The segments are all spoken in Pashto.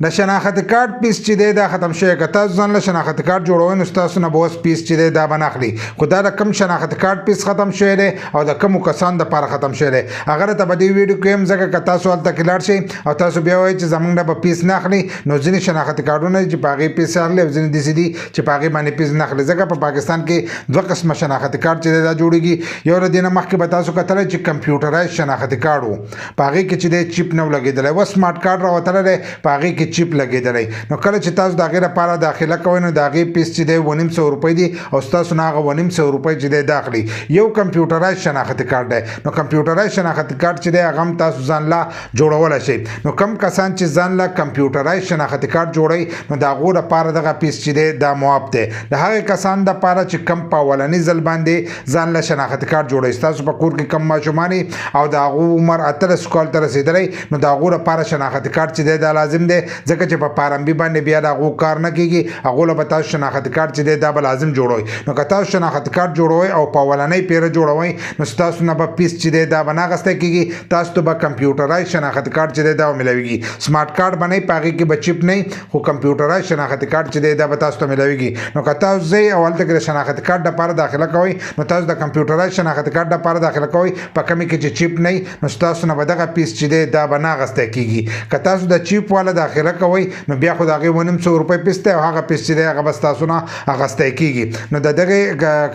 د شناخت کارت پیس چې دی دا ختم شوی که تاسو ځان له شناخت کارت جوړوئ نو ستاسو نه به اوس پیس چې دی دا به نه اخلي خو دا د کوم شناخت کارت پیس ختم شوی دی او د کومو کسانو دپاره ختم شوی دی هغه راته په دې ویډیو کې هم ځکه که تاسو هلته کې لاړ شئ او تاسو بیا وایئ چې زموږ نه به پیس نه اخلي نو ځینې شناخت کارتونه چې په هغې پیس اخلي او ځینې داسې دي چې په هغې باندې پیس نه اخلي ځکه په پاکستان کې دوه قسمه شناخت کارت چې دی دا جوړېږي یو له دې نه مخکې به تاسو کتلی چې کمپیوټرایز شناخت کارت و په هغې کې چې دی چیپ نه و لګېدلی اوس سمارټ کارت راوتلی دی په هغې کې چیپ لګېدلی نو کله چې تاسو د هغې لپاره داخله کوئ نو د هغې پیس چې دی 2500 روپۍ دي او ستاسو نه هغه 2500 روپۍ چې دی دا اخلي یو کمپیوټرایز شناخت کارت دی نو کمپیوټرایز شناخت کارت چې دی هغه هم تاسو ځان له جوړولی شئ نو کم کسان چې ځان له کمپیوټرایز شناخت کارت جوړوي نو د هغو لپاره دغه پیس چې دی دا معاف دی د هغې کسانو دپاره چې کم په اولني ځل باندې ځان له شناخت کارت جوړوي ستاسو په کور کې کم ماشومان او د هغو عمر 18 کال ته رسېدلی نو د هغو لپاره شناخت کارت چې دی دا لازم دی ځکه چې په پارمبي باندې بیا د هغو کار نه کېږي هغو له به تاسو شناخت کارت چې دی دا به لازم جوړوئ نو که تاسو شناخت کارت جوړوئ او په اولنۍ پیره جوړوئ نو ستاسو نه به پیس چې دی دا به نه اخیستی کېږي تاسو ته به کمپیوټرایز شناخت کارت چې دی دا به ملاویږي سمارټ کارت به نه په هغې کې به چیپ نه خو کمپیوټرایز شناخت کارت چې دی دا به تاسو ته ملاویږي نو که تاسو ځئ او هلته کې د شناخت کارت دپاره داخله کوئ نو تاسو د کمپیوټرایز شناخت کارت دپاره داخله کوئ په کمې کې چې چیپ نه نو ستاسو نه به دغه پیس چې دی دا به نه اخیستی کېږي که تاسو د چیپ والا داخله کوئ نو بیا خو د هغې 2500 روپۍ پیس دی او هغه پیس چې دی هغه به ستاسو نه اخیستی کېږي نو د دغې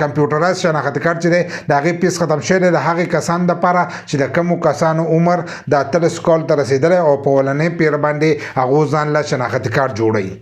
کمپیوټرایز شناخت کارت چې دی د هغې پیس ختم شوی دی د هغې کسانو دپاره چې د کومو کسانو عمر د 18 کال ته رسېدلی او په اولنۍ پیر باندې هغو ځان له شناخت کارت جوړوي